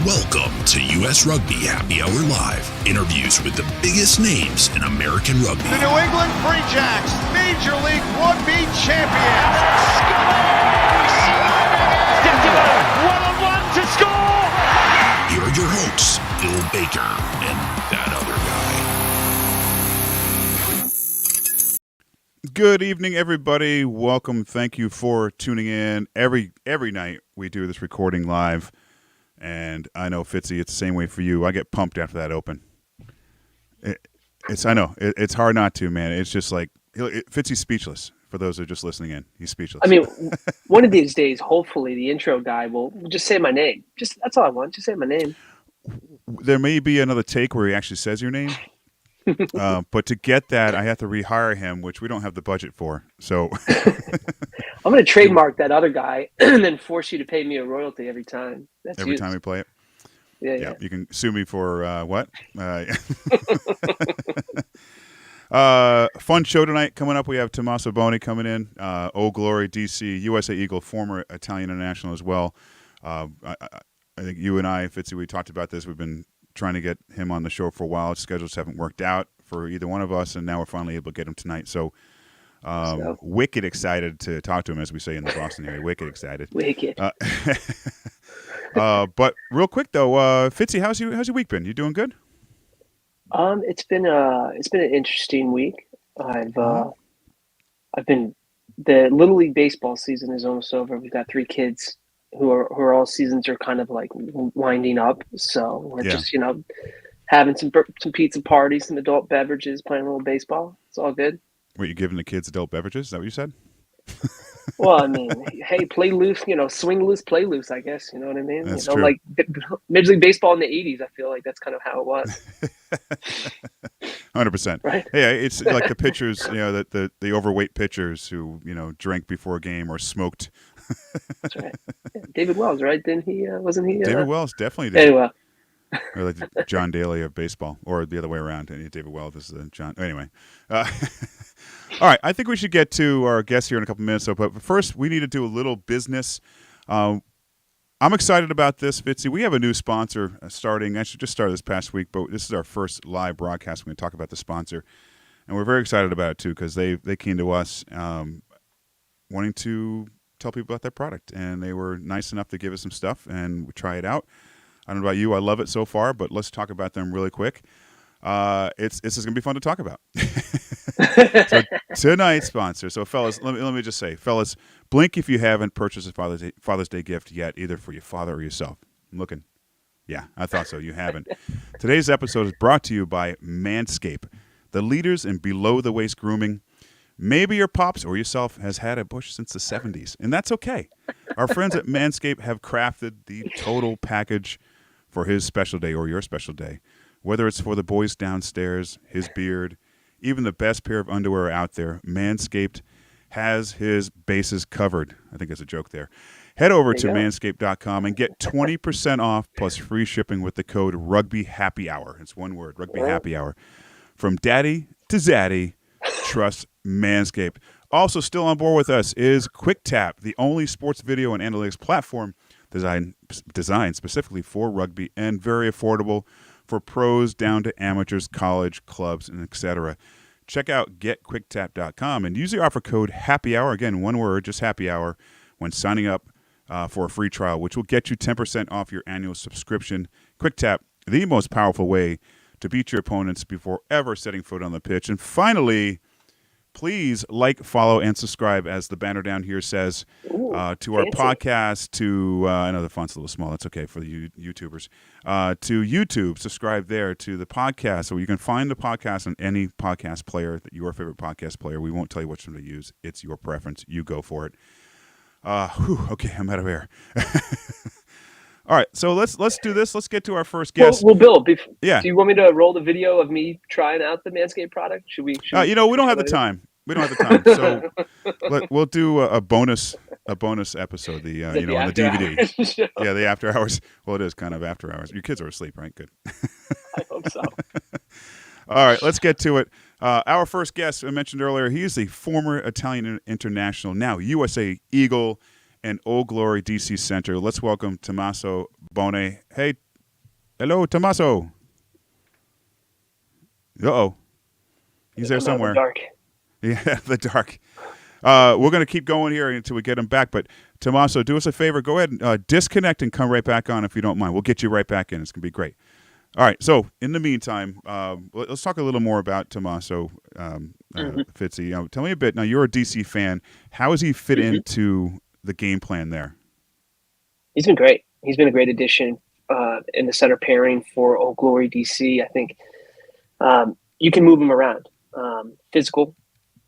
Welcome to U.S. Rugby Happy Hour Live. Interviews with the biggest names in American rugby. The New England Free Jacks, Major League Rugby champions. One-on-one to score. Here are your hosts, Bill Baker and that other guy. Good evening, everybody. Welcome. Thank you for tuning in. Every night we do this recording live. And I know, Fitzy, it's the same way for you. I get pumped after that open. It's hard not to, man. It's just like, Fitzy's speechless. For those who are just listening in, he's speechless. I mean, one of these days, hopefully, the intro guy will just say my name. That's all I want. Just say my name. There may be another take where he actually says your name. But to get that, I have to rehire him, which we don't have the budget for. So I'm going to trademark that other guy and then force you to pay me a royalty every time. Every time we play it? Yeah. You can sue me for what? Fun show tonight coming up. We have Tommaso Boni coming in. Old Glory, DC, USA Eagle, former Italian international as well. I think you and I, Fitzy, we talked about this. We've been trying to get him on the show for a while. Schedules haven't worked out for either one of us, and now we're finally able to get him tonight. So wicked excited to talk to him, as we say in the Boston area. Wicked excited. Wicked. But real quick though, Fitzy, how's your week been? You doing good? It's been an interesting week. I've been the Little League baseball season is almost over. We've got 3 kids who are all seasons are kind of like winding up. So we're just having some pizza parties, some adult beverages, playing a little baseball. It's all good. Were you giving the kids adult beverages? Is that what you said? Well, I mean, hey, play loose, swing loose, play loose, I guess. You know what I mean? That's true. Like Major League Baseball in the 80s, I feel like that's kind of how it was. 100%. Right? Hey, it's like the pitchers, the overweight pitchers who, drank before a game or smoked. That's right. Yeah, David Wells, right? Didn't he? Wasn't he? David Wells definitely did. Anyway. Or like John Daly of baseball, or the other way around. David Wells is John. Anyway. All right, I think we should get to our guest here in a couple minutes. But first, we need to do a little business. I'm excited about this, Fitzy. We have a new sponsor starting. Actually, just started this past week, but this is our first live broadcast. We're going to talk about the sponsor, and we're very excited about it too because they came to us wanting to tell people about their product, and they were nice enough to give us some stuff, and we try it out. I don't know about you. I love it so far, but let's talk about them really quick. It's going to be fun to talk about. So tonight's sponsor. So, fellas, let me just say, fellas, blink if you haven't purchased a Father's Day gift yet, either for your father or yourself. I'm looking. Yeah, I thought so. You haven't. Today's episode is brought to you by Manscaped, the leaders in below-the-waist grooming. Maybe your pops or yourself has had a bush since the 70s, and that's okay. Our friends at Manscaped have crafted the total package for his special day or your special day. Whether it's for the boys downstairs, his beard, even the best pair of underwear out there, Manscaped has his bases covered. I think that's a joke there. Head over to manscaped.com and get 20% off plus free shipping with the code RugbyHappyHour. It's one word, Rugby Happy Hour. From daddy to zaddy, trust Manscaped. Also still on board with us is QuickTap, the only sports video and analytics platform designed specifically for rugby and very affordable for pros down to amateurs, college, clubs, and etc. Check out getquicktap.com and use the offer code HAPPYHOUR, again, one word, just happy hour, when signing up for a free trial, which will get you 10% off your annual subscription. QuickTap, the most powerful way to beat your opponents before ever setting foot on the pitch. And finally, please like, follow, and subscribe, as the banner down here says, to our podcast, to, I know the font's a little small. That's okay for the YouTubers. To YouTube, subscribe there to the podcast. So you can find the podcast on any podcast player, your favorite podcast player. We won't tell you which one to use. It's your preference. You go for it. Okay, I'm out of air. All right, so let's do this. Let's get to our first guest. Well, Bill, do yeah. you want me to roll the video of me trying out the Manscaped product? Should we we don't have the time. We don't have the time, so we'll do a bonus episode. The on the DVD. Yeah, the after hours. Well, it is kind of after hours. Your kids are asleep, right? Good. I hope so. All right, let's get to it. Our first guest, I mentioned earlier, he is a former Italian international, now USA Eagle and Old Glory DC Center. Let's welcome Tommaso Boni. Hey, Hello, Tommaso. Uh-oh. He's there somewhere. Dark. Yeah, the dark. We're going to keep going here until we get him back. But, Tommaso, do us a favor. Go ahead and disconnect and come right back on if you don't mind. We'll get you right back in. It's going to be great. All right. So, in the meantime, let's talk a little more about Tommaso Fitzy. Tell me a bit. Now, you're a DC fan. How does he fit into the game plan there? He's been great. He's been a great addition in the center pairing for Old Glory DC. I think you can move him around. Physical,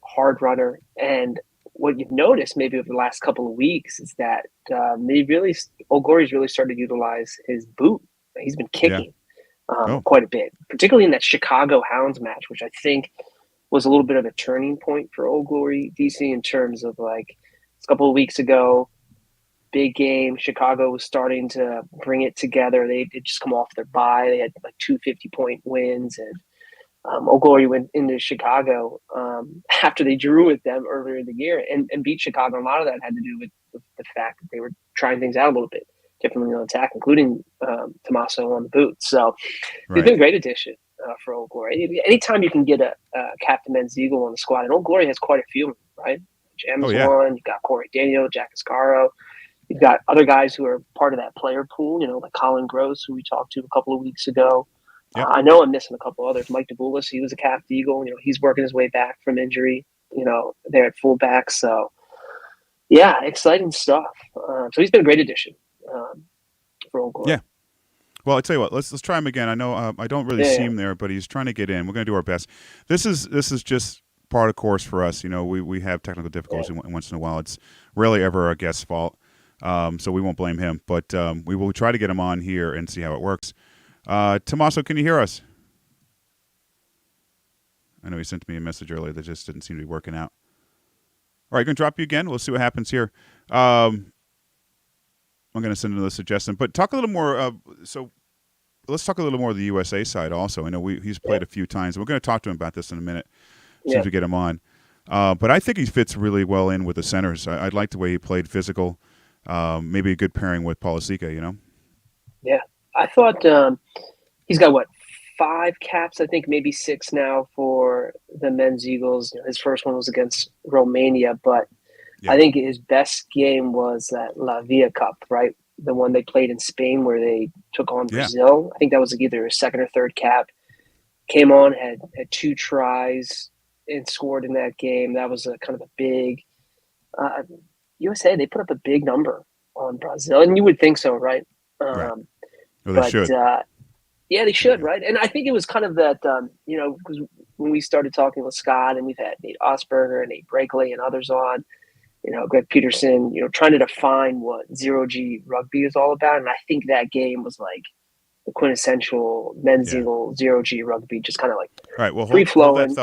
hard runner, and what you've noticed maybe over the last couple of weeks is that Old Glory's really started to utilize his boot. He's been kicking quite a bit, particularly in that Chicago Hounds match, which I think was a little bit of a turning point for Old Glory DC in terms of like a couple of weeks ago. Big game. Chicago was starting to bring it together. They just come off their bye. They had like 2 50-point wins, and Old Glory went into Chicago after they drew with them earlier in the year and beat Chicago. A lot of that had to do with the fact that they were trying things out a little bit differently on attack, including Tommaso on the boot. So he's been a great addition for Old Glory. Anytime you can get a Captain Menziego on the squad, and Old Glory has quite a few, right? Jam's one. You've got Corey Daniel, Jack Ascaro. You've got other guys who are part of that player pool, like Colin Gross, who we talked to a couple of weeks ago. Yep. I know I'm missing a couple others. Mike DeBoulis, he was a Capped Eagle. He's working his way back from injury, there at fullback. So, yeah, exciting stuff. So he's been a great addition for Old Glory. Yeah. Well, I tell you what, let's try him again. I know I don't really see him there, but he's trying to get in. We're going to do our best. This is just part of course for us. We have technical difficulties once in a while. It's rarely ever our guest's fault. So we won't blame him, but we will try to get him on here and see how it works. Tommaso, can you hear us? I know he sent me a message earlier that just didn't seem to be working out. All right, going to drop you again. We'll see what happens here. I'm going to send another suggestion, but talk a little more. So let's talk a little more of the USA side also. I know he's played a few times. We're going to talk to him about this in a minute as soon as we get him on. But I think he fits really well in with the centers. I like the way he played physical. Maybe a good pairing with Polisika, Yeah, I thought he's got 5 caps, I think maybe 6 now for the men's Eagles. His first one was against Romania, but I think his best game was that La Via Cup, right? The one they played in Spain where they took on Brazil. I think that was either his second or third cap. Came on, had 2 tries and scored in that game. That was a kind of a big USA, they put up a big number on Brazil, and you would think so, right? Well, they should. Yeah, they should, right? And I think it was kind of that, because when we started talking with Scott, and we've had Nate Osberger and Nate Brakely and others on, Greg Peterson, trying to define what 0G rugby is all about. And I think that game was like the quintessential men's Eagle 0G rugby, just kind of like free-flowing.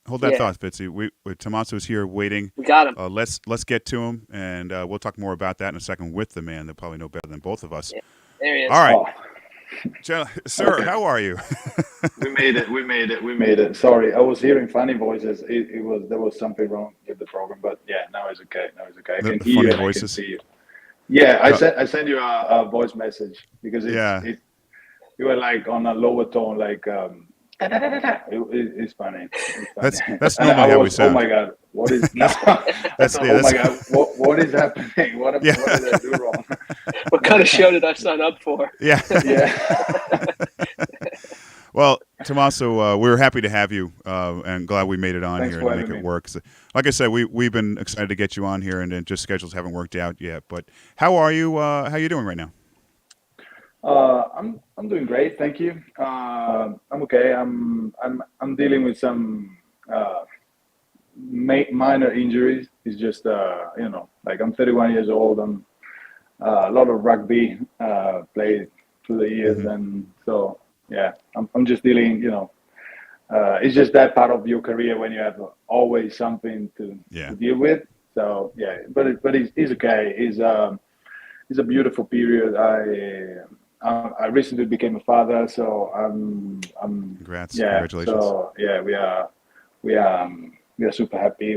Hold that thought, Fitzy. Tommaso's here waiting. We got him. Let's get to him, and we'll talk more about that in a second with the man. They'll probably know better than both of us. Yeah, there he is. All right. Sir, how are you? We made it. Sorry, I was hearing funny voices. There was something wrong with the program, but now it's okay. I can hear you. I can see you. Yeah, I sent you a voice message because you were like on a lower tone, like it's funny. That's normally how we sound. Oh my God, what is now? Oh my God, what is happening? What did I do wrong? What kind of show did I sign up for? Yeah. Yeah. Well, Tommaso, we're happy to have you, and glad we made it on Thanks here and make it work. So, like I said, we've been excited to get you on here, and then just schedules haven't worked out yet. But how are you? How are you doing right now? I'm doing great, thank you. I'm okay. I'm dealing with some minor injuries. It's just like I'm 31 years old. I'm a lot of rugby played through the years, and so I'm just dealing. It's just that part of your career when you have always something to deal with. So but he's okay. It's a beautiful period. I recently became a father, so Congrats! Congratulations! So we are super happy.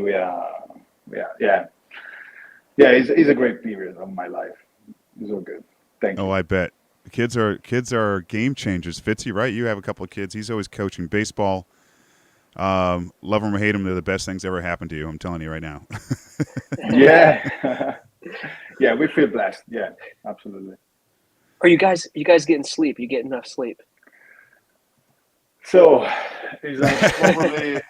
It's a great period of my life. It's all good. Thank you. Oh, I bet. Kids are game changers. Fitzy, right? You have a couple of kids. He's always coaching baseball. Love them or hate them, they're the best things ever happened to you. I'm telling you right now. Yeah. Yeah, we feel blessed. Yeah, absolutely. Are you guys getting sleep? You get enough sleep? So, is that probably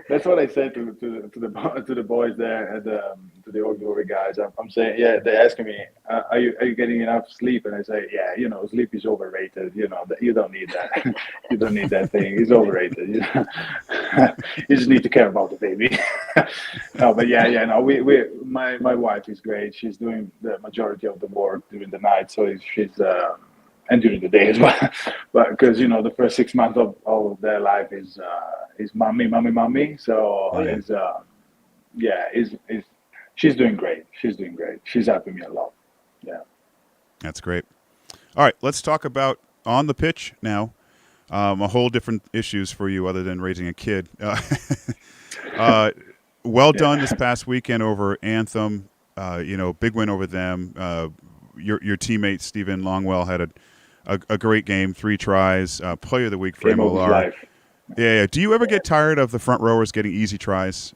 that's what I said to the boys there at to the auxiliary guys. I'm saying, yeah, they're asking me, are you getting enough sleep? And I say, yeah, sleep is overrated. You don't need that. You don't need that thing. It's overrated. You just need to care about the baby. No, but yeah, no. My wife is great. She's doing the majority of the work during the night, so she's. And during the day as well, but because the first 6 months of their life is mommy. So she's doing great. She's helping me a lot. Yeah, That's great. All right, let's talk about on the pitch now. A whole different issues for you other than raising a kid. Well done this past weekend over Anthem. Big win over them. Your teammate Stephen Longwell had a great game, 3 tries, player of the week for game of his MLR. life. Yeah. Do you ever get tired of the front rowers getting easy tries?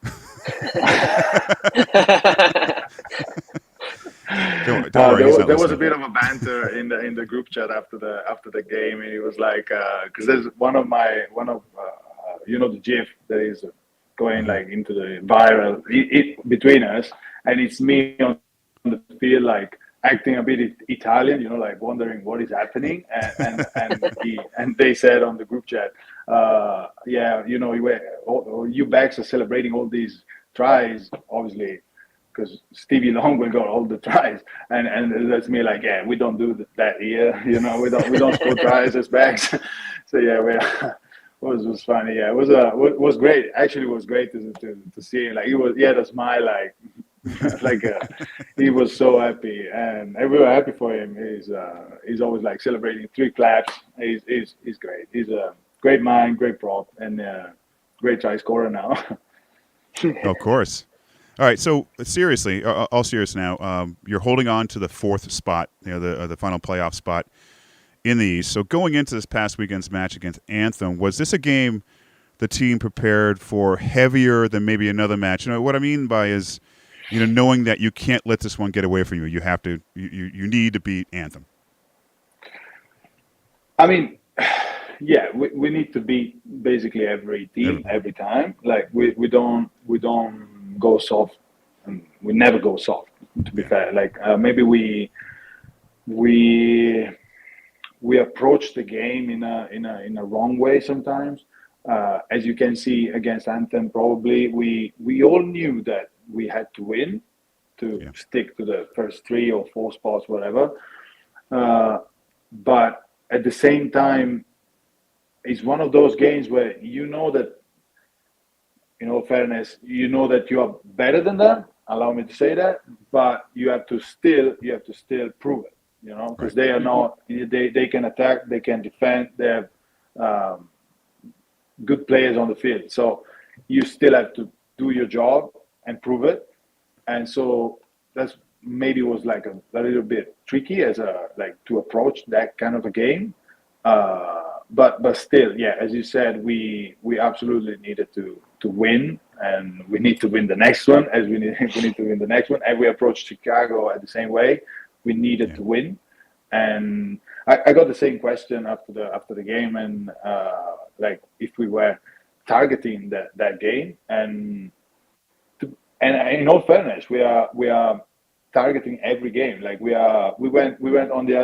Don't worry, he's not there was a listening. bit of a banter in the group chat after the game, and he was like, because there's one of the GIF that is going like into the viral between us, and it's me on the field like acting a bit Italian, like wondering what is happening, and they said on the group chat, you backs are celebrating all these tries, obviously, because Stevie Longwell got all the tries, and that's me like, yeah, we don't do that here, we don't score tries as backs, so yeah, was funny, yeah, it was great, actually, it was great to see, like he had a smile, like. He was so happy, and we were happy for him. He's always like celebrating 3 claps. He's great. He's a great mind, great prop, and great try scorer now. Of course. All right. So seriously, all serious now. You're holding on to the 4th spot, the final playoff spot in the East. So going into this past weekend's match against Anthem, was this a game the team prepared for heavier than maybe another match? What I mean by is, knowing that you can't let this one get away from you. You have to. You need to beat Anthem. I mean, yeah, we need to beat basically every team every time. Like we don't go soft, and we never go soft. To be fair, like maybe we approach the game in a wrong way sometimes. As you can see against Anthem, probably we all knew that we had to win to stick to the first 3 or 4 spots, whatever. But at the same time, it's one of those games where that, fairness, that you are better than them. Allow me to say that, but you have to still prove it. Because they are not. They can attack, they can defend. They have good players on the field, so you still have to do your job and prove it. And so that's maybe was like a little bit tricky to approach that kind of a game. But still, yeah, as you said, we absolutely needed to win, and we need to win the next one as we need to win the next one. And we approached Chicago at the same way. We needed to win, and I got the same question after the game, and like if we were targeting that game, and in all fairness, we are targeting every game. Like we went on the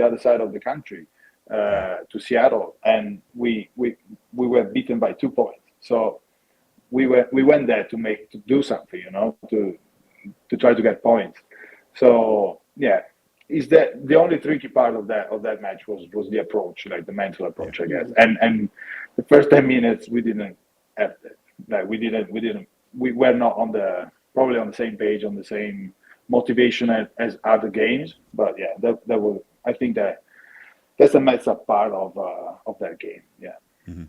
other side of the country to Seattle, and we were beaten by 2 points. So we went there to do something, to try to get points. So yeah, is that the only tricky part of that match was the approach, like the mental approach, I guess. And the first 10 minutes we didn't have that. Like we were not probably on the same page, on the same motivation as other games. But yeah, that was, I think that's a messed up part of that game. Yeah. Mm-hmm.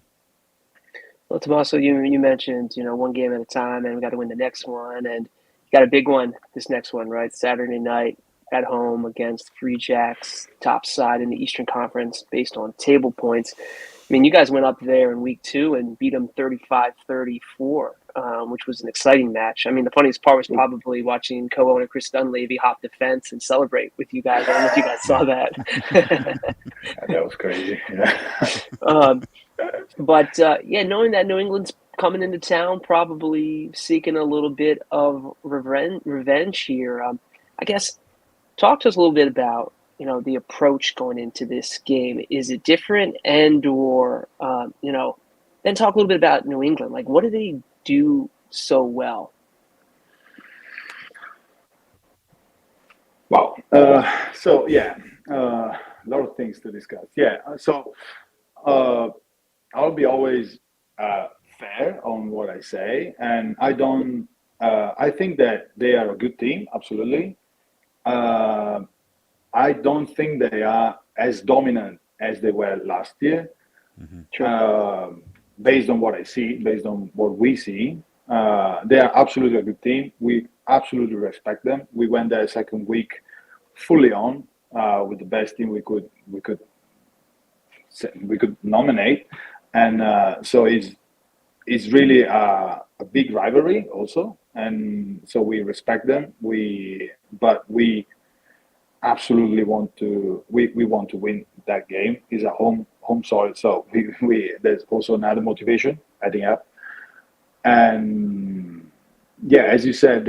Well, Tommaso, you mentioned, one game at a time, and we got to win the next one, and you got a big one this next one, right? Saturday night at home against Free Jacks, top side in the Eastern Conference based on table points. I mean, you guys went up there in week 2 and beat them 35-34, which was an exciting match. I mean, the funniest part was probably watching co-owner Chris Dunleavy hop the fence and celebrate with you guys. I don't know if you guys saw that. That was crazy. Yeah. But knowing that New England's coming into town, probably seeking a little bit of revenge here. I guess talk to us a little bit about the approach going into this game. Is it different, and or then talk a little bit about New England. Like, what do they do so well? Wow. So yeah, a lot of things to discuss. Yeah. So I'll be always fair on what I say, and I don't. I think that they are a good team, absolutely. I don't think they are as dominant as they were last year. Mm-hmm. Based on what I see, based on what we see, they are absolutely a good team. We absolutely respect them. We went there second week fully on with the best team we could nominate, and so it's really a big rivalry also, and so we respect them. But we absolutely want to win that game. It's a home soil, so we there's also another motivation adding up. And yeah, as you said,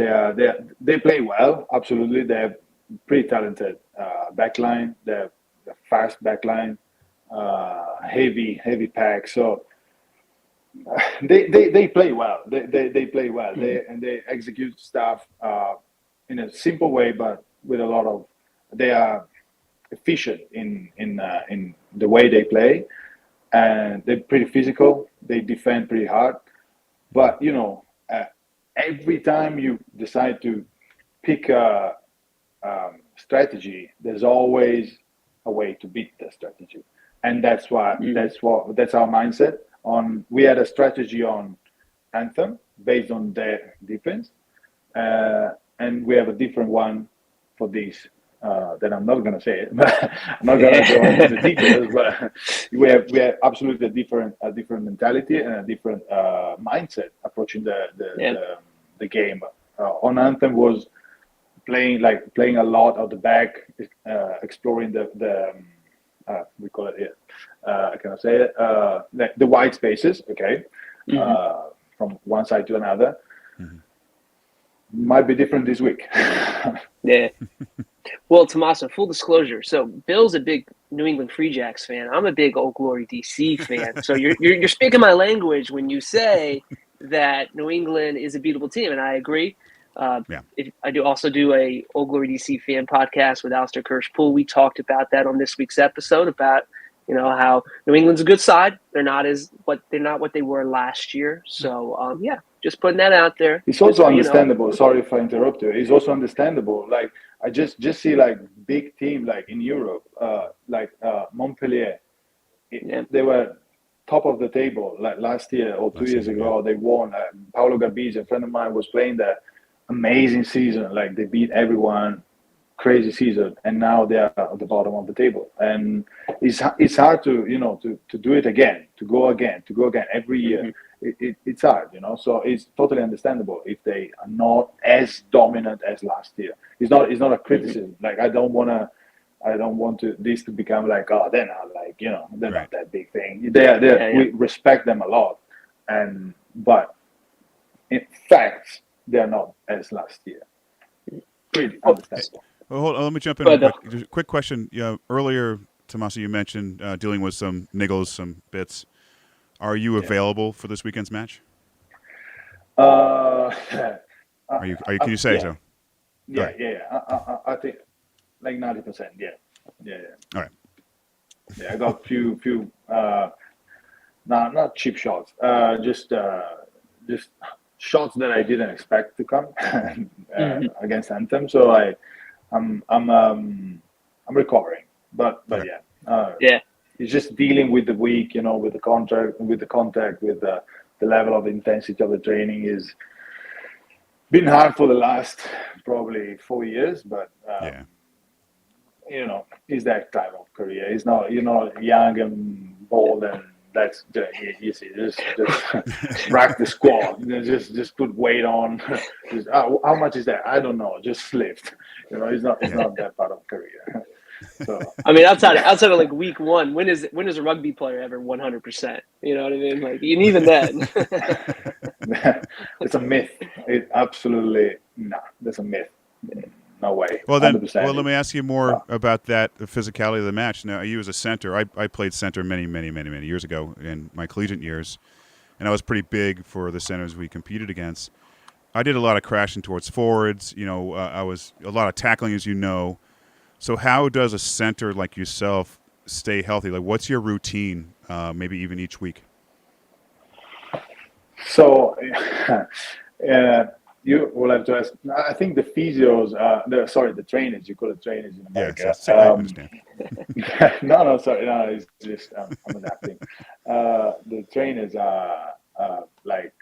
they play well. Absolutely, they have pretty talented backline. They have a fast backline, heavy pack. So they play well. They play well. Mm-hmm. They execute stuff in a simple way, but with a lot of. They are efficient in the way they play, and they're pretty physical. They defend pretty hard, but every time you decide to pick a strategy, there's always a way to beat the strategy, and that's our mindset. We had a strategy on Anthem based on their defense, and we have a different one for these. That I'm not going to say it, but I'm not going to go into the details. But we have absolutely a different mentality and a different mindset approaching the game. On Anthem was playing a lot of the back, exploring the we call it can I say it? The wide spaces. Okay, mm-hmm. From one side to another. Mm-hmm. Might be different this week. Yeah. Well, Tommaso, full disclosure. So Bill's a big New England Free Jacks fan. I'm a big Old Glory DC fan. So you're speaking my language when you say that New England is a beatable team, and I agree. I also do a Old Glory DC fan podcast with Alistair Kirschpool. We talked about that on this week's episode about how New England's a good side. They're not what they were last year. So just putting that out there. It's also understandable. Sorry if I interrupt you. It's also understandable. Like I just see like big team like in Europe, like Montpellier. They were top of the table like last year or 2 years ago. They won. Paolo Garbisi, a friend of mine, was playing that amazing season. Like they beat everyone. Crazy season, and now they are at the bottom of the table, and it's hard to do it again, to go again every year. Mm-hmm. It's hard, so it's totally understandable if they are not as dominant as last year. It's not a criticism. Mm-hmm. Like I don't want this to become like, oh, they're not like they're not that big thing. We respect them a lot, but in fact they're not as last year. Pretty understandable. Well, hold on, let me jump in. Quick question. Earlier, Tommaso, you mentioned dealing with some niggles, some bits. Are you available for this weekend's match? Are you? Can you say so? Yeah. I think like 90%. Yeah. All right. Yeah, I got few. Not cheap shots. Just shots that I didn't expect to come against Anthem. So I'm recovering, but yeah, it's just dealing with the week, with the contact, with the level of intensity of the training is been hard for the last probably 4 years, but is that type of career. It's not, young and bold and that's easy. Just rack the squat. Just put weight on. How much is that? I don't know. Just lift. It's not that part of career. So I mean, outside of like week one, when is a rugby player ever 100%? You know what I mean? Like, and even then, it's a myth. It absolutely that's a myth. No way. Well, then, 100%. let me ask you more about that, the physicality of the match. Now, you as a center, I played center many, many, many, many years ago in my collegiate years, and I was pretty big for the centers we competed against. I did a lot of crashing towards forwards. I was a lot of tackling, as you know. So how does a center like yourself stay healthy? Like, what's your routine, maybe even each week? So, you will have to ask. I think the physios, the trainers. You call it trainers in America. Yes, I understand. No, sorry, no. It's just I'm adapting. The trainers are like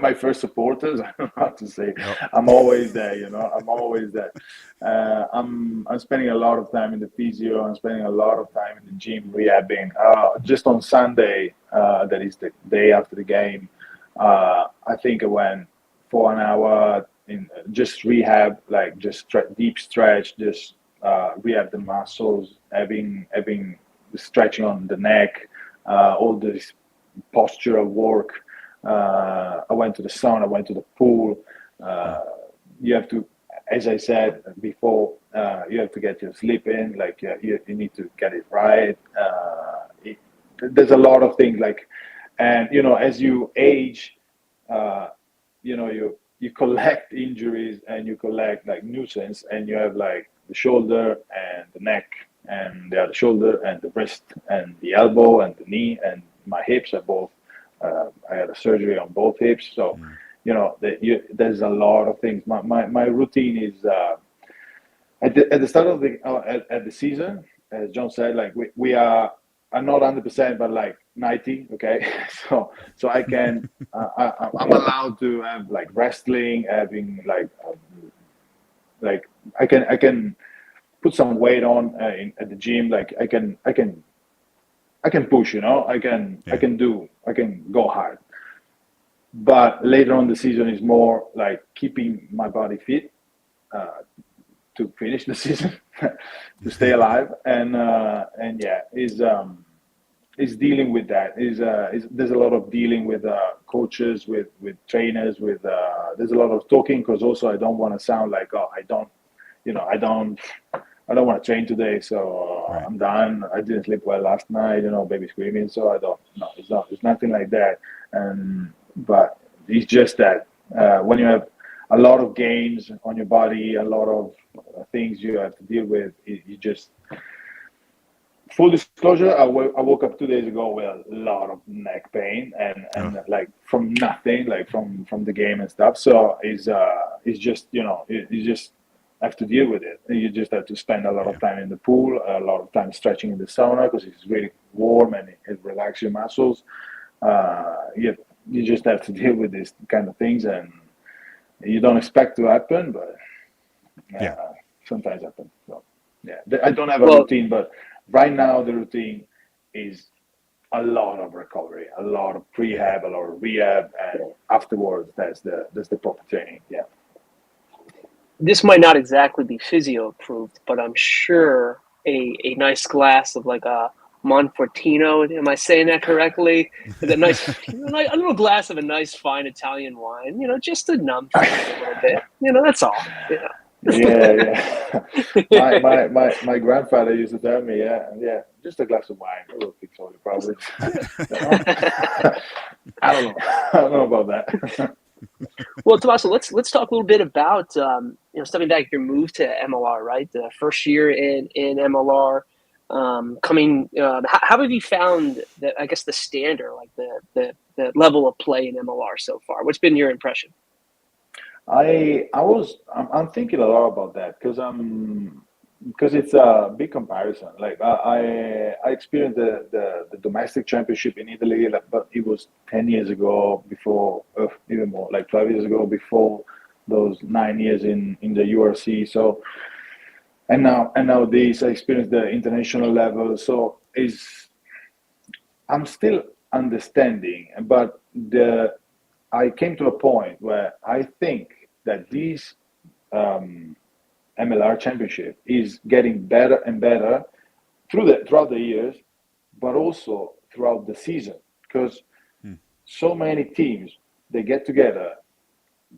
my first supporters. I don't know how to say. Yep. I'm always there. I'm always there. I'm spending a lot of time in the physio. I'm spending a lot of time in the gym rehabbing. Just on Sunday, that is the day after the game. I think I went for an hour in just rehab, like just deep stretch, just rehab the muscles, having stretching on the neck, all this postural work. I went to the sauna, I went to the pool. You have to, as I said before, you have to get your sleep in. Like you need to get it right. There's a lot of things like. And as you age, you collect injuries and you collect like nuisance, and you have like the shoulder and the neck and the other shoulder and the wrist and the elbow and the knee and my hips are both. I had a surgery on both hips, so there's a lot of things. My routine is at the start of the season, as John said, like we are. I'm not 100%, but like 90. Okay, so I can. I'm allowed to have like wrestling, having like I can put some weight on at the gym. Like I can push. I can go hard. But later on the season is more like keeping my body fit to finish the season, to stay alive, and is dealing with that. There's a lot of dealing with coaches, with trainers, with there's a lot of talking, because also I don't want to sound like I don't want to train today, so Right. I'm done. I didn't sleep well last night, baby screaming, so I don't. No, it's nothing like that. But it's just that when you have a lot of games on your body, a lot of things you have to deal with, you just. Full disclosure, I woke up 2 days ago with a lot of neck pain and like from nothing, like from the game and stuff. So it's just you just have to deal with it. You just have to spend a lot of time in the pool, a lot of time stretching in the sauna because it's really warm and it relaxes your muscles. You just have to deal with these kind of things, and you don't expect to happen, but sometimes happen. So I don't have a routine, but. Right now, the routine is a lot of recovery, a lot of prehab, a lot of rehab, and afterwards, that's the proper training. Yeah. This might not exactly be physio approved, but I'm sure a nice glass of like a Monfortino. Am I saying that correctly? A nice, a little glass of a nice fine Italian wine. Just to numb things a little bit. That's all. Yeah. My grandfather used to tell me, just a glass of wine, a little fix all your problems. I don't know about that. Well, Tommaso, let's talk a little bit about stepping back, your move to MLR, right? The first year in MLR, coming. How have you found that? I guess the standard, like the level of play in MLR so far. What's been your impression? I'm thinking a lot about that because it's a big comparison. Like I experienced the domestic championship in Italy, but it was 10 years ago, before even more, like 12 years ago, before those 9 years in the URC. So and nowadays I experience the international level. So I'm still understanding, but I came to a point where I think that this MLR championship is getting better and better throughout the years, but also throughout the season, because so many teams, they get together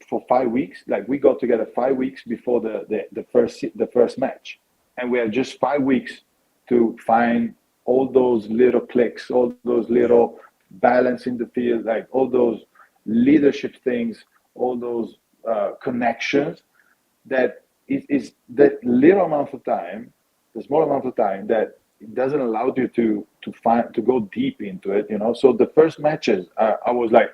for 5 weeks. Like we got together 5 weeks before the first match, and we have just 5 weeks to find all those little clicks, all those little balance in the field, like all those leadership things, all those connections. That is that little amount of time, the small amount of time that it doesn't allow you to go deep into it. So the first matches, I was like,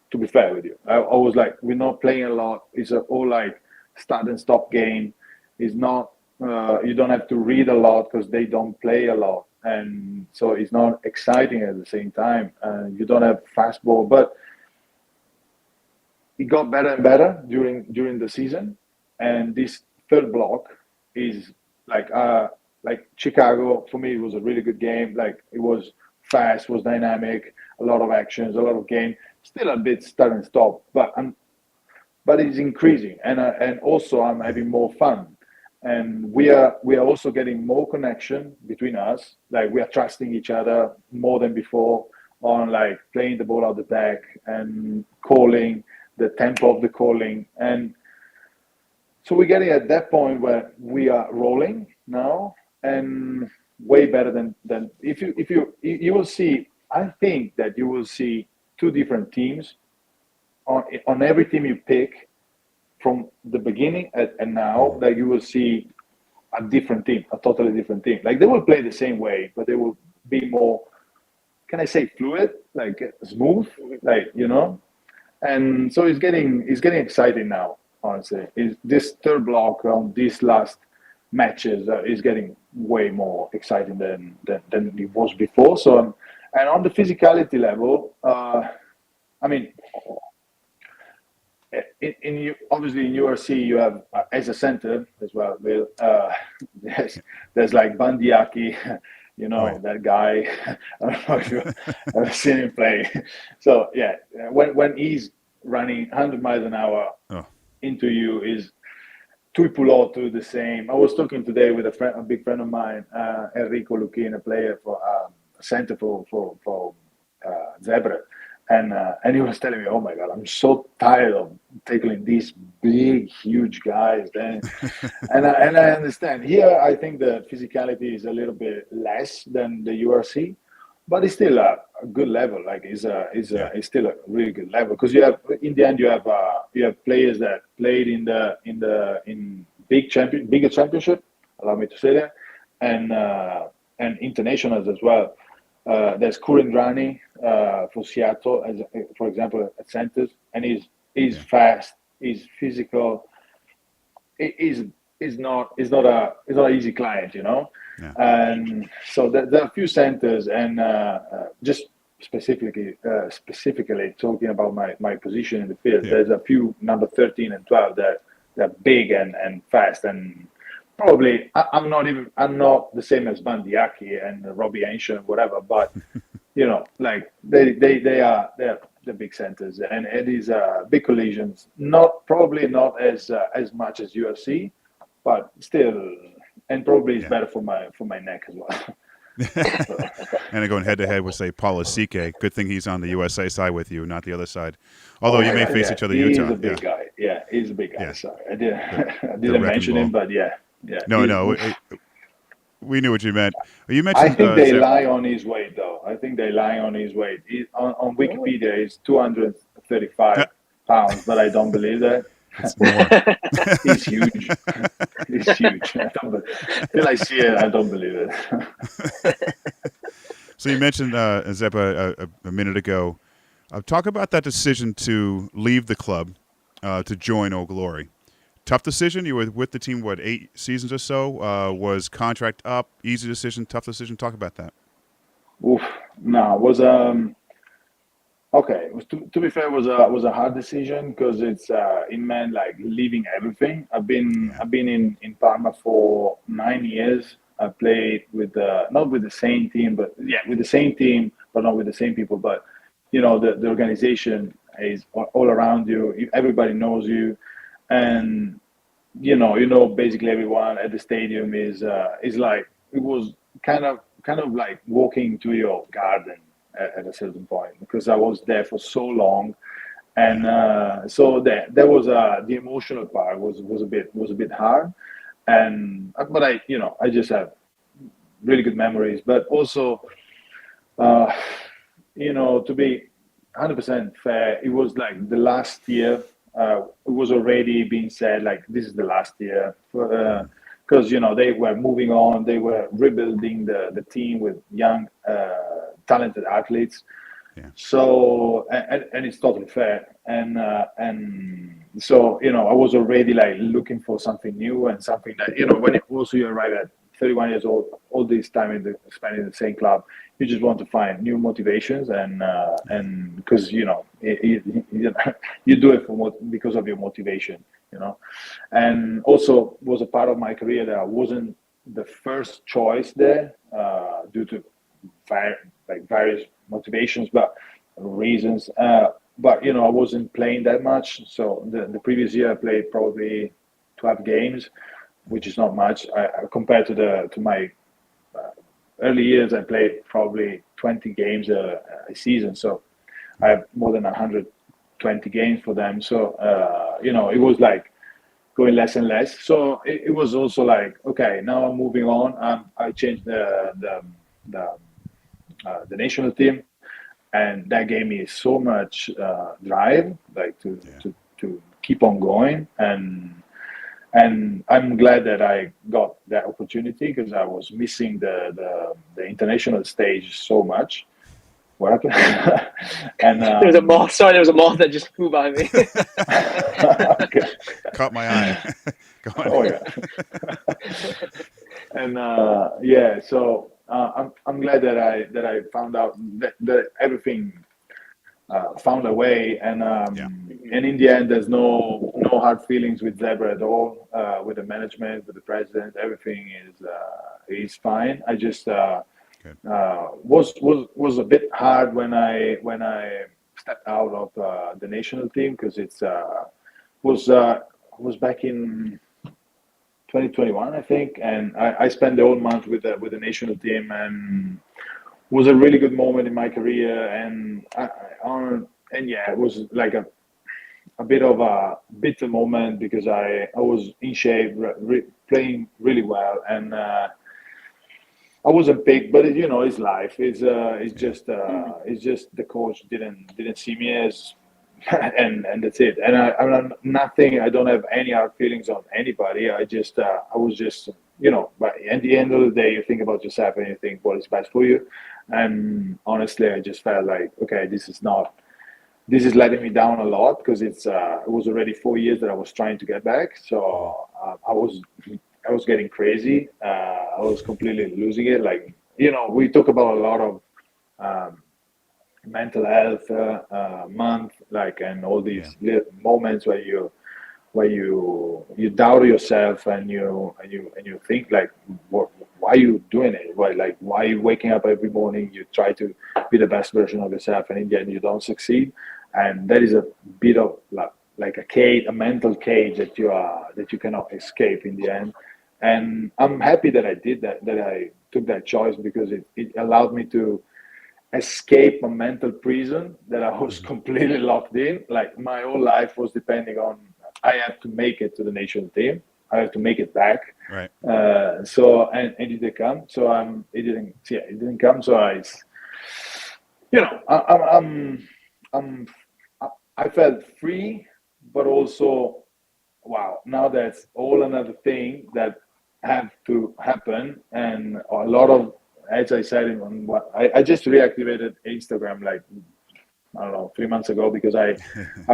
to be fair with you, I was like, we're not playing a lot. It's all like start and stop game. It's not. You don't have to read a lot because they don't play a lot, and so it's not exciting at the same time. You don't have fastball, but it got better and better during the season. And this third block is like Chicago. For me, it was a really good game. Like it was fast, was dynamic, a lot of actions, a lot of game. Still a bit start and stop, but it's increasing, and also I'm having more fun, and we are also getting more connection between us. Like we are trusting each other more than before on like playing the ball out the back and calling the tempo of the calling. And so we're getting at that point where we are rolling now, and way better than if you will see. I think that you will see two different teams on every team you pick from the beginning and now. That you will see a different team, a totally different team. Like they will play the same way, but they will be more, can I say, fluid, like smooth, like And so it's getting exciting now. Honestly, this third block on these last matches is getting way more exciting than it was before. So, and on the physicality level, I mean, obviously in URC you have as a center as well. There's like Bandiaki, that guy. I don't know if you've ever seen him play. So yeah, when he's running 100 miles an hour into you, is Tuipulotu the same. I was talking today with a big friend of mine, Enrico Lucchini, a player for center for Zebra. And he was telling me, "Oh my God, I'm so tired of tackling these big, huge guys." And I understand. Here, I think the physicality is a little bit less than the URC, but it's still a good level. Like it's still a really good level, because you have, in the end, you have players that played in bigger championship. Allow me to say that, and internationals as well. There's Kurendrani for Seattle, for example, at centers, and he's fast, he's physical. He's not an easy client, Yeah. And so there are a few centers, and just specifically talking about my position in the field. Yeah. There's a few number 13 and 12 that they're big and fast, and probably I'm not the same as Bandiaki and Robbie Ancient, whatever, but like they're big centers, and it is big collisions. Probably not as much as UFC, but still, and probably it's better for my neck as well. And I'm going head to head with, say, Paul Asike. Good thing he's on the USA side with you, not the other side. Although you may face each other, Utah. He's a big guy. Yeah, he's a big guy. Yeah. Sorry, I didn't mention him, but yeah. No. We knew what you meant. You mentioned. I think they lie on his weight, though. I think they lie on his weight. On Wikipedia, he's 235 pounds, but I don't believe that. It's more. He's huge. He's huge. Till I see it, I don't believe it. So you mentioned Zeppa a minute ago. Talk about that decision to leave the club to join Old Glory. Tough decision. You were with the team, 8 seasons or so? Was contract up? Easy decision? Tough decision? Talk about that. Oof. No, it was Okay, to be fair, it was a hard decision because it meant like leaving everything. I've been in Parma for 9 years. I played with not with the same team, but yeah, with the same team, but not with the same people. But the organization is all around you. Everybody knows you, and basically everyone at the stadium is like it was kind of like walking to your garden at a certain point because I was there for so long, and so there was the emotional part was a bit hard, and but I just have really good memories, but also uh, to be 100% fair, it was like the last year. It was already being said like this is the last year because they were moving on. They were rebuilding the team with young, talented athletes. Yeah. So and it's totally fair. And so I was already like looking for something new and something that when it also you arrive at 31 years old, all this time spending in the same club, you just want to find new motivations and because you do it because of your motivation, and also was a part of my career that I wasn't the first choice there due to various motivations, but reasons. But I wasn't playing that much. So the previous year I played probably 12 games, which is not much. Compared to my early years, I played probably 20 games a season. So I have more than 120 games for them. So it was like going less and less. So it was also like, okay, now I'm moving on. I changed the national team, and that gave me so much drive, like to keep on going, and I'm glad that I got that opportunity because I was missing the international stage so much. What happened? And There was a moth. Sorry, there was a moth that just flew by me. okay. Caught my eye. Go on. Oh yeah. And yeah, so I'm glad that I found out that everything found a way, and in the end, there's no hard feelings with Zebra at all. With the management, with the president, everything is fine. I just was a bit hard when I stepped out of the national team because it's was back in 2021, I think, and I spent the whole month with the national team, and was a really good moment in my career, and yeah, it was like a bit of a bitter moment because I was in shape, playing really well, and I wasn't picked, but it's life. It's just the coach didn't see me as, and that's it. And I'm nothing. I don't have any hard feelings on anybody. I was just But at the end of the day, you think about yourself and you think what is best for you. And honestly, I just felt like, okay, this is letting me down a lot because it was already 4 years that I was trying to get back. So I was getting crazy. I was completely losing it. Like, we talk about a lot of mental health month, like, and all these moments where you doubt yourself and you think like, why are you doing it? Why are you waking up every morning? You try to be the best version of yourself, and in the end, you don't succeed. And that is a bit of like a mental cage that you cannot escape in the end. And I'm happy that I did that I took that choice because it allowed me to escape a mental prison that I was completely locked in. Like, my whole life was depending on, I had to make it to the national team. I had to make it back. Right. So and it didn't come. So it didn't come. So I felt free, but also, wow, now that's all another thing that have to happen. And a lot of, as I said, I just reactivated Instagram like, I don't know, 3 months ago because I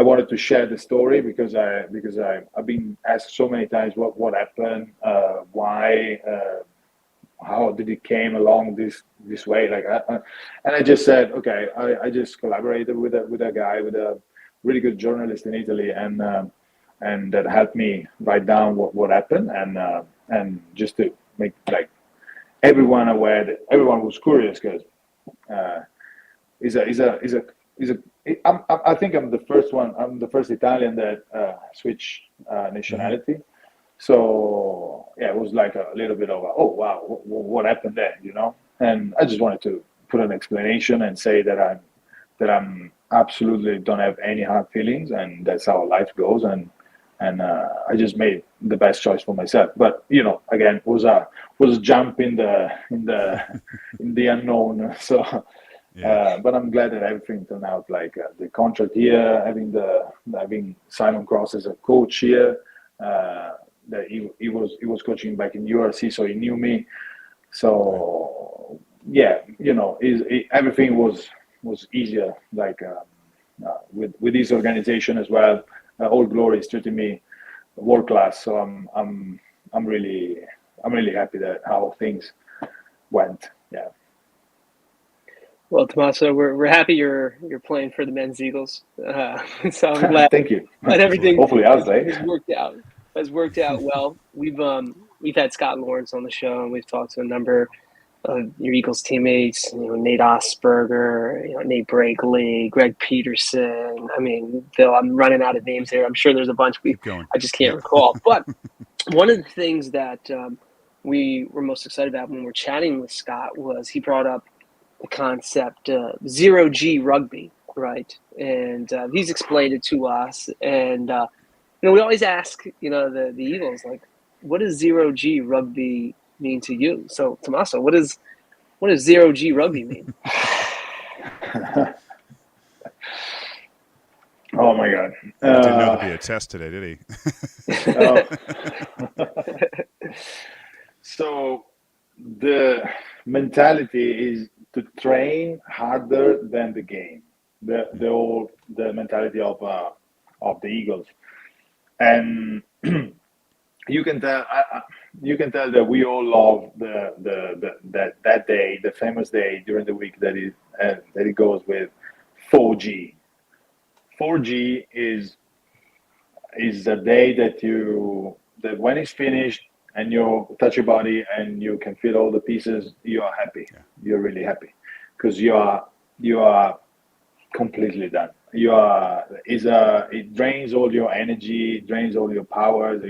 wanted to share the story because I've been asked so many times what happened, why how did it came along this way? Like, and I just said, okay, I just collaborated with a guy, with a really good journalist in Italy, and that helped me write down what happened, and just to make like everyone aware, that everyone was curious, because I think I'm the first one. I'm the first Italian that switched nationality. So yeah, it was like a little bit of oh wow, what happened there, you know? And I just wanted to put an explanation and say that I'm absolutely don't have any hard feelings, and that's how life goes, and I just made the best choice for myself. But you know, again, was a jump in the unknown. So, Yeah. but I'm glad that everything turned out, like the contract here, having Simon Cross as a coach here. That he was coaching back in URC, so he knew me. So yeah, you know, everything was easier. Like with this organization as well, All Glory is treating me world class. So I'm really happy that how things went. Yeah. Well, Tommaso, we're happy you're playing for the men's Eagles. So I'm glad Thank you. that everything Hopefully, I'll say. has worked out well. We've had Scott Lawrence on the show, and we've talked to a number of your Eagles teammates. You know, Nate Osberger, you know, Nate Brakely, Greg Peterson. I mean, Bill, I'm running out of names here. I'm sure there's a bunch Keep going. I just can't recall. But one of the things that we were most excited about when we're chatting with Scott was he brought up the concept zero G rugby, right? And he's explained it to us. And you know, we always ask, you know, the Eagles, like, what does zero G rugby mean to you? So, Tommaso, what does zero G rugby mean? Oh my God! Didn't know there'd be a test today, did he? So the mentality is to train harder than the game. The mentality of the Eagles, and you can tell that we all love that day, the famous day during the week that it goes with 4G. 4G is a day that when it's finished and you touch your body and you can feel all the pieces, you are happy. Yeah. You're really happy because you are completely done. It drains all your energy, drains all your powers.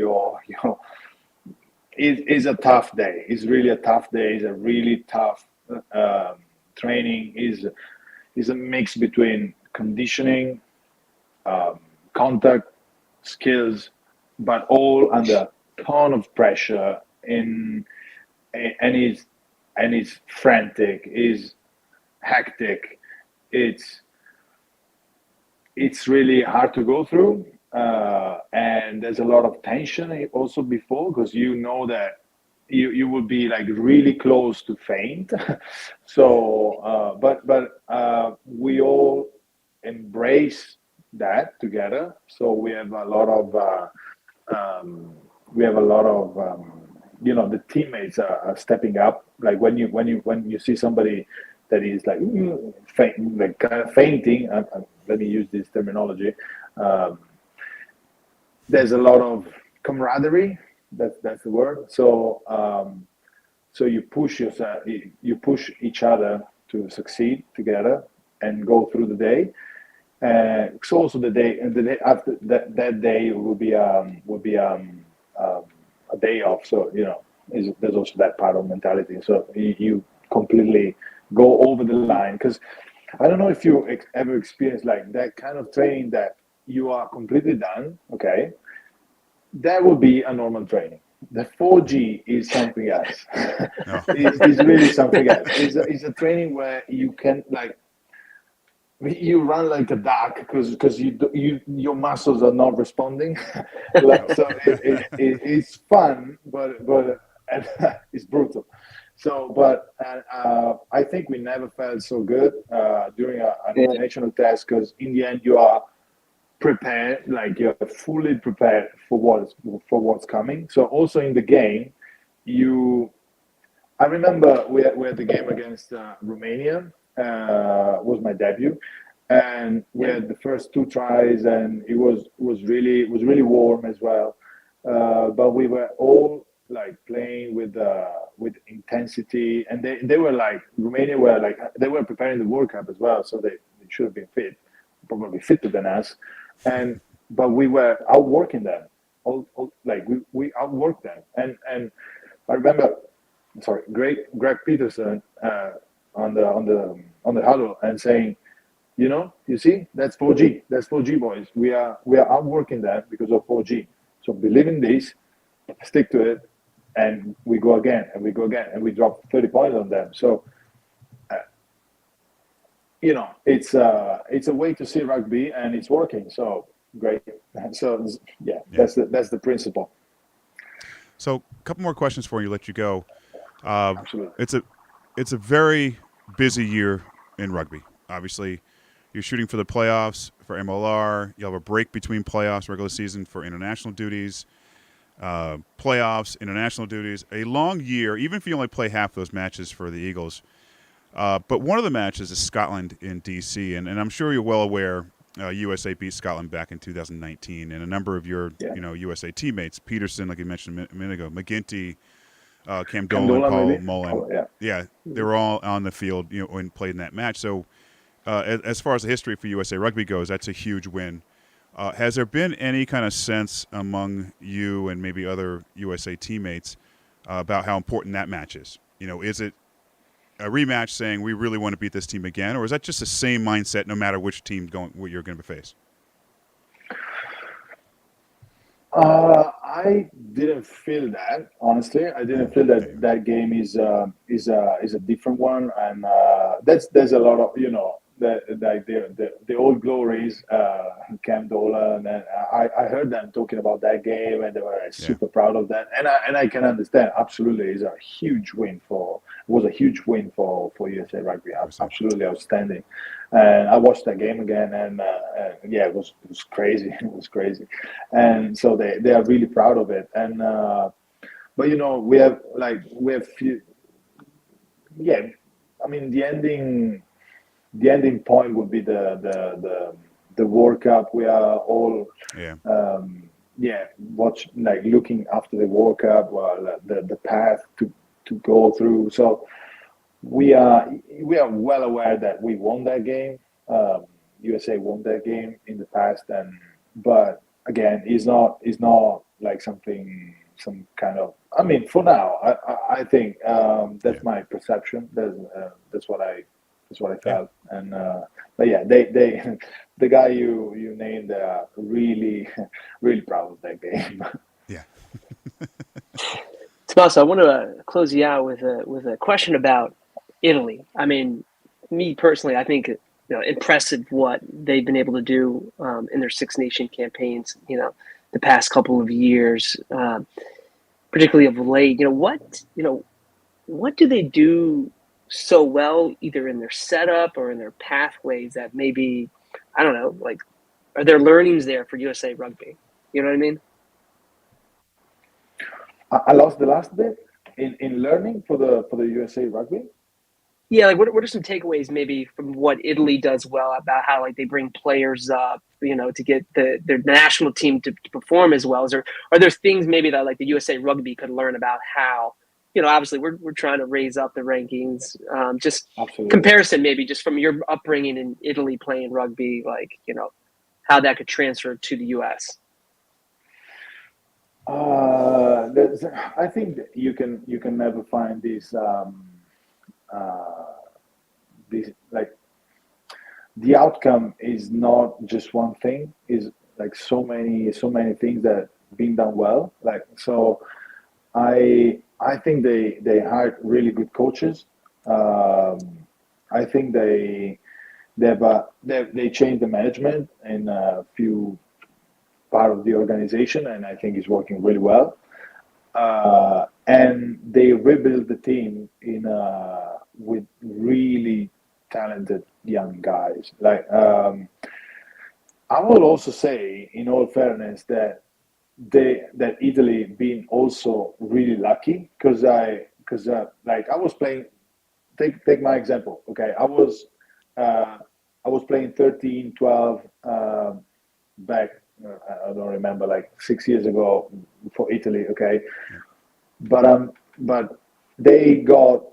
It's a tough day. It's really a tough day. It's a really tough training. Is a mix between conditioning, contact, skills, but all under a ton of pressure. And it's frantic. Is hectic. It's really hard to go through, and there's a lot of tension also before, because you know that you will be like really close to faint. So but we all embrace that together. So we have a lot of you know, the teammates are stepping up. Like when you see somebody that is like kind of fainting, let me use this terminology. There's a lot of camaraderie. That's the word. So so you push each other to succeed together and go through the day. So also the day after that day will be a day off. So you know, there's also that part of mentality. So you completely go over the line, because I don't know if you ever experienced like that kind of training that you are completely done. Okay, that would be a normal training. The 4G is something else. No. It's really something else. It's a training where you can like you run like a duck because your muscles are not responding. So it's fun, but it's brutal. So, but I think we never felt so good during an international test, because in the end you are prepared, like you're fully prepared for what's coming. So also in the game, I remember we had the game against Romania. Was my debut, and we had the first two tries, and it was really warm as well. But we were all like playing with intensity, and they were like Romania were like they were preparing the World Cup as well, so they should have been fit, probably fitter than us, and but we were outworking them. Like we outworked them, and I remember sorry, Greg Peterson on the huddle and saying, you see, that's 4G, that's 4G boys. We are outworking that because of 4G. So believe in this, stick to it, and we go again and we go again and we drop 30 points on them. So it's a way to see rugby and it's working. So great. So yeah. That's the principle. So a couple more questions for you. Let you go. Absolutely. It's a very busy year in rugby. Obviously, you're shooting for the playoffs for MLR. You'll have a break between playoffs, regular season for international duties, playoffs, international duties. A long year, even if you only play half those matches for the Eagles. But one of the matches is Scotland in D.C., and I'm sure you're well aware USA beat Scotland back in 2019, and a number of your USA teammates, Peterson, like you mentioned a minute ago, McGinty, Cam Dolan, Paul maybe? Mullen. Oh, yeah. They were all on the field, and played in that match. So, as far as the history for USA Rugby goes, that's a huge win. Has there been any kind of sense among you and maybe other USA teammates about how important that match is? Is it a rematch saying we really want to beat this team again, or is that just the same mindset no matter which team what you're going to face? I didn't feel that, honestly. I didn't feel that game is a different one, and there's a lot of the old glories, Cam Dolan, and I heard them talking about that game, and they were super proud of that, and I can understand. Absolutely, it's a huge win was a huge win for USA Rugby. Absolutely outstanding. And I watched that game again, and it was crazy. It was crazy, and so they are really proud of it. And but we have few. Yeah, I mean the ending point would be the World Cup. We are all looking after the World Cup, the path to go through. So we are well aware that we won that game. USA won that game in the past, but again, it's not like some kind of. I mean, for now, I think that's my perception. That's what I felt. And but yeah, they the guy you named, they are really really proud of that game. Yeah. Tommaso, I want to close you out with a question about Italy. I mean, me personally, I think impressive what they've been able to do in their Six Nation campaigns. The past couple of years, particularly of late. What do they do so well, either in their setup or in their pathways that maybe, I don't know, like, are there learnings there for USA Rugby? You know what I mean? I lost the last bit in learning for the USA Rugby. Yeah, like what are some takeaways maybe from what Italy does well about how like they bring players up, to get their national team to perform as well? Are there things maybe that like the USA Rugby could learn about how, obviously we're trying to raise up the rankings. Just Absolutely. Comparison maybe just from your upbringing in Italy playing rugby, like, how that could transfer to the US. I think that you can never find these like the outcome is not just one thing, is like so many things that being done well. Like, so I think they hired really good coaches. I think they changed the management in a few part of the organization, and I think it's working really well. And they rebuilt the team with really talented young guys. Like, I will also say, in all fairness, that Italy been also really lucky because because like I was playing. Take my example. Okay, I was playing 13, 12 back. I don't remember, like 6 years ago for Italy. Okay, but they got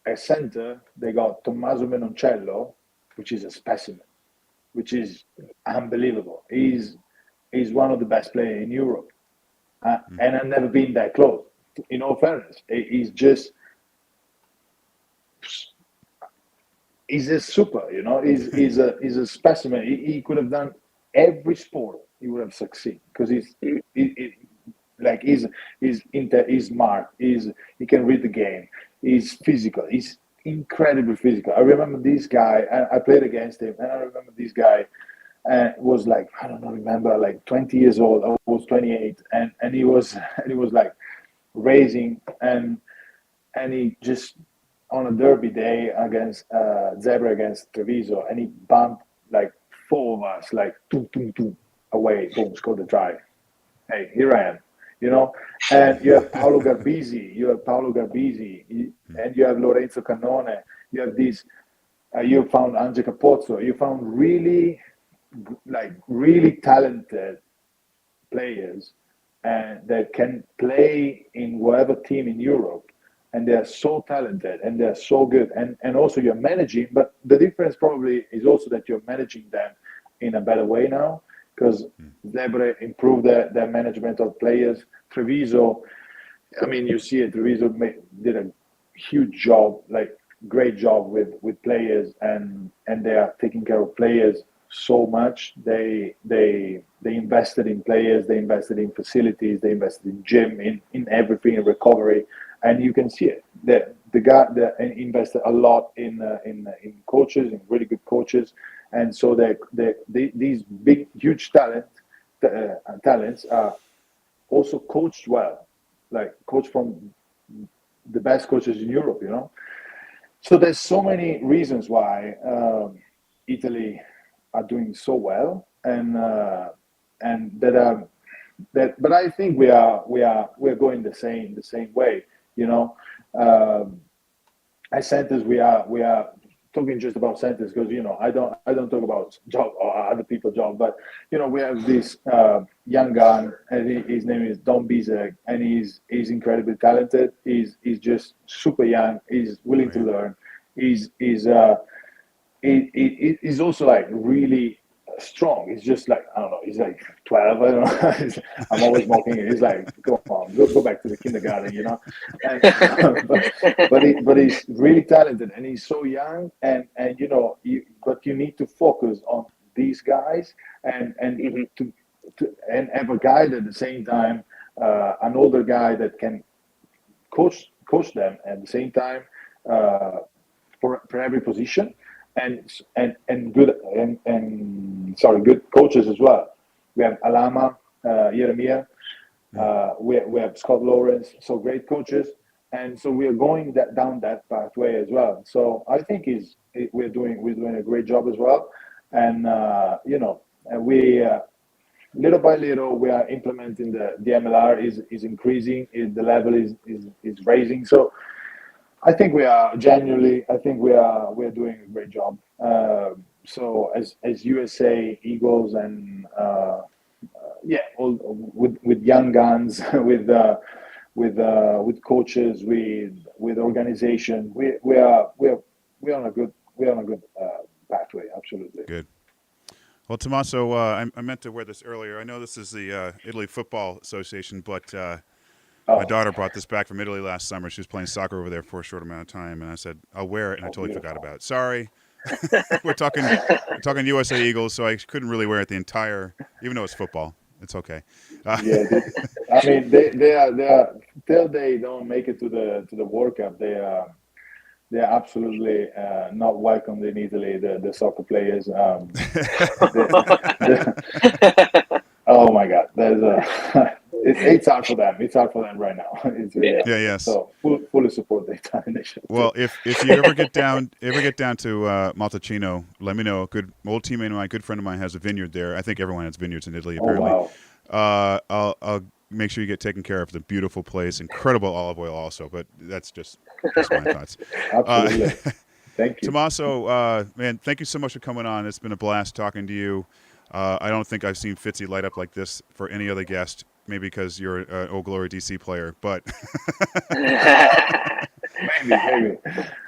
a center. They got Tommaso Menoncello, which is a specimen, which is unbelievable. He's one of the best players in Europe, and I've never been that close. In all fairness, he's just he's a super, he's a specimen. He could have done every sport. He would have succeeded because he's smart. He can read the game. He's physical. He's incredibly physical. I remember this guy. I played against him, and I remember this guy. Was like, I don't know, remember, like 20 years old. I was 28, and he was like racing, and he just on a derby day against Zebra against Treviso, and he bumped like four of us, like toom, toom, toom, away, boom, scored the try. Hey, here I am, And you have Paolo Garbisi, and you have Lorenzo Cannone. You have these. You found Ange Capozzo. You found really talented players that can play in whatever team in Europe, and they are so talented and they are so good, and also you're managing, but the difference probably is also that you're managing them in a better way now, because Zebra improved their management of players. Treviso, I mean, you see it, Treviso did a huge job, like great job with players, and they are taking care of players so much. They invested in players, they invested in facilities, they invested in gym, in everything, in recovery, and you can see it. The guy that invested a lot in coaches, in really good coaches, and so these big, huge talents are also coached well, like coached from the best coaches in Europe, So there's so many reasons why Italy are doing so well, and but I think we're going the same way, As centers, we are talking just about centers because I don't talk about job or other people's job, but we have this young guy, and his name is Don Bizek, and he's incredibly talented. He's just super young. He's willing to learn. He's also like really strong. He's just like, I don't know, he's like 12. I don't know. I'm always mocking him. He's like, go on, go back to the kindergarten, but he's really talented, and he's so young, and but you need to focus on these guys, and have a guide at the same time, an older guy that can coach them at the same time, for every position, and good good coaches as well. We have Alama, Jeremiah, we have Scott Lawrence, so great coaches, and so we are going down that pathway as well. So I think we're doing a great job as well, and and we little by little we are implementing the MLR is increasing, the level is raising. So I think we are genuinely. I think we're doing a great job. So as USA Eagles, and all with young guns, with coaches, with organization, we're on a good pathway. Absolutely good. Well, Tommaso, I meant to wear this earlier. I know this is the Italy Football Association, but. My daughter brought this back from Italy last summer. She was playing soccer over there for a short amount of time, and I said, I'll wear it, and I totally forgot about it. Sorry. We're talking USA Eagles, so I couldn't really wear it the entire, even though it's football. It's okay. I mean, they are till they don't make it to the World Cup, they are absolutely not welcomed in Italy, the soccer players. Oh my God, it's hard for them. It's hard for them right now. Yes. So fully support the Italian nation. Well, if you ever get down to Montalcino, let me know. A good old teammate of mine, good friend of mine, has a vineyard there. I think everyone has vineyards in Italy, apparently. Oh, wow. I'll make sure you get taken care of. The beautiful place, incredible olive oil also, but that's just my thoughts. Absolutely. Thank you. Tommaso, man, thank you so much for coming on. It's been a blast talking to you. I don't think I've seen Fitzy light up like this for any other guest, maybe because you're an Old Glory DC player, but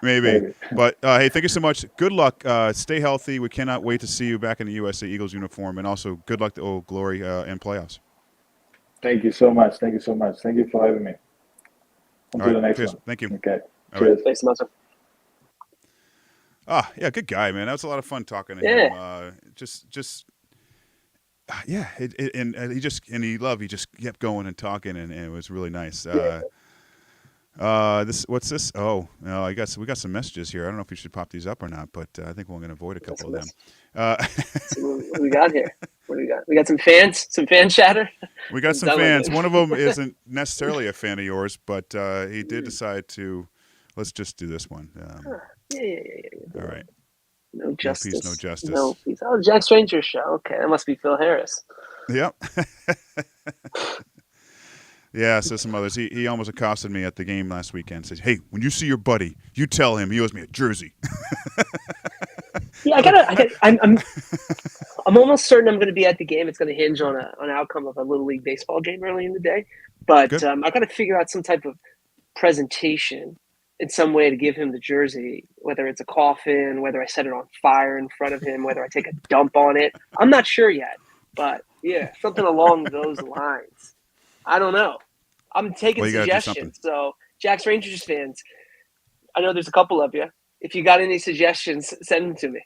maybe. But hey, thank you so much. Good luck. Stay healthy. We cannot wait to see you back in the USA Eagles uniform, and also good luck to Old Glory and playoffs. Thank you so much. Thank you so much. Thank you for having me. Until the next one. Thank you. Okay. All Cheers. right. Thanks, Tommaso. Yeah, good guy, man. That was a lot of fun talking to him. He just kept going and talking, and it was really nice. What's this? Oh, no, we got some messages here. I don't know if we should pop these up or not, but I think we're going to avoid a couple of them. What do we got here? What do we got? We got some fans, some fan chatter. We got some fans. One of them isn't necessarily a fan of yours, but he did decide to. Let's just do this one. Yeah. All right. No justice. No peace, no justice. No peace. Oh, Jack Stranger's show. Okay, that must be Phil Harris. Yep. Yeah, so some others. He almost accosted me at the game last weekend. Says, "Hey, when you see your buddy, you tell him he owes me a jersey." Yeah, I'm almost certain I'm going to be at the game. It's going to hinge on an outcome of a Little League baseball game early in the day. But I got to figure out some type of presentation in some way to give him the jersey, whether it's a coffin, whether I set it on fire in front of him, whether I take a dump on it. I'm not sure yet, but yeah, something along those lines. I don't know. I'm taking suggestions. So Jack's Rangers fans, I know there's a couple of you. If you got any suggestions, send them to me.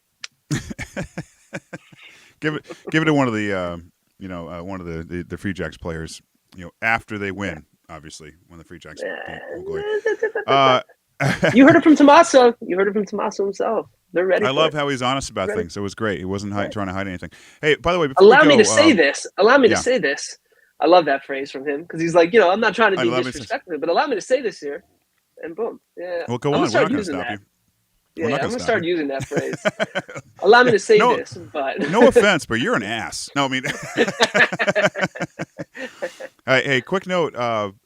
Give it to one of the one of the Free Jacks players. After they win, obviously, when the Free Jacks beat Old Glory. You heard it from Tommaso. You heard it from Tommaso himself. They're ready. I love how he's honest about things. It was great. He wasn't trying to hide anything. Hey, by the way, allow me to say this. I love that phrase from him because he's like, I'm not trying to be disrespectful, but allow me to say this here, and boom. Yeah. Well, go on. We're not going to stop you. Yeah, I'm going to start using that phrase. Allow me to say this, but no offense, but you're an ass. No, I mean. Hey, quick note.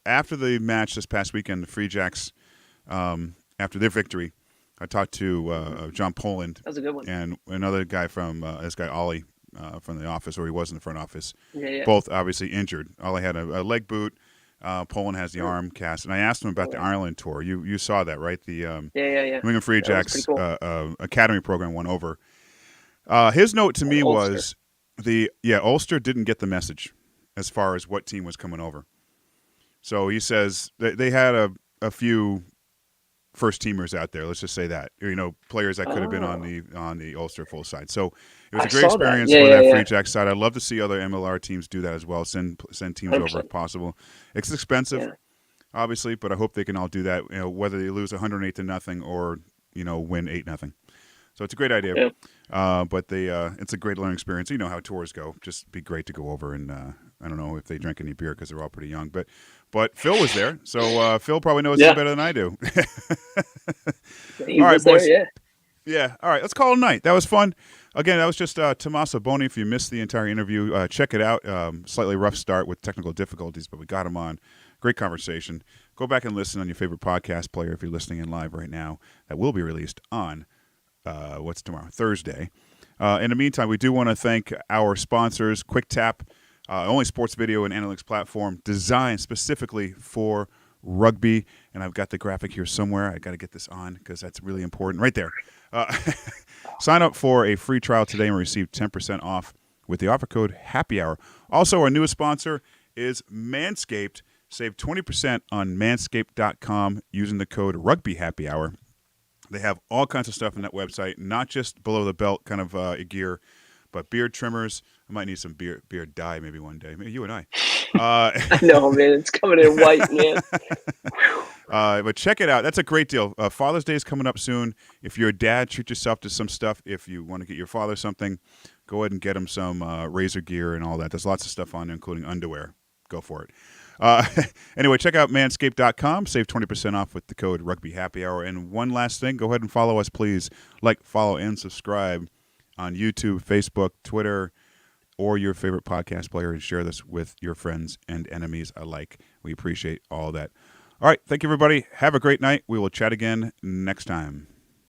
After the match this past weekend, the Free Jacks, after their victory, I talked to John Poland. That was a good one. And another guy from this guy Ollie from the office, or he was in the front office. Yeah. Both obviously injured. Ollie had a leg boot. Poland has the arm cast, and I asked him about the Ireland tour. You saw that, right? The New England Free Jacks cool. Academy program went over. His note to me was Ulster didn't get the message as far as what team was coming over. So he says they had a few first teamers out there. Let's just say that, players that could have been on the Ulster full side. So it was a great experience for that Free Jack side. I'd love to see other MLR teams do that as well. Send teams 100%. Over if possible. It's expensive, obviously, but I hope they can all do that. Whether they lose 108-0 or win 8-0. So it's a great idea. Yeah. But it's a great learning experience. You know how tours go. Just be great to go over, and I don't know if they drink any beer because they're all pretty young, but Phil was there, so Phil probably knows it better than I do. All right, boys. Yeah. All right, let's call it a night. That was fun. Again, that was just Tommaso Boni. If you missed the entire interview, check it out. Slightly rough start with technical difficulties, but we got him on. Great conversation. Go back and listen on your favorite podcast player if you're listening in live right now. That will be released on what's tomorrow? Thursday. In the meantime, we do want to thank our sponsors, QuickTap, only sports video and analytics platform designed specifically for rugby. And I've got the graphic here somewhere. I got to get this on because that's really important. Right there. Sign up for a free trial today and receive 10% off with the offer code HAPPYHOUR. Also, our newest sponsor is Manscaped. Save 20% on manscaped.com using the code RugbyHappyHour. They have all kinds of stuff on that website, not just below the belt kind of gear, but beard trimmers. I might need some beard dye maybe one day. Maybe you and I. I know, man. It's coming in white, man. But check it out. That's a great deal. Father's Day is coming up soon. If you're a dad, treat yourself to some stuff. If you want to get your father something, go ahead and get him some razor gear and all that. There's lots of stuff on there, including underwear. Go for it. Anyway, check out manscaped.com. Save 20% off with the code RugbyHappyHour. And one last thing, go ahead and follow us, please. Like, follow, and subscribe on YouTube, Facebook, Twitter, or your favorite podcast player and share this with your friends and enemies alike. We appreciate all that. All right. Thank you, everybody. Have a great night. We will chat again next time.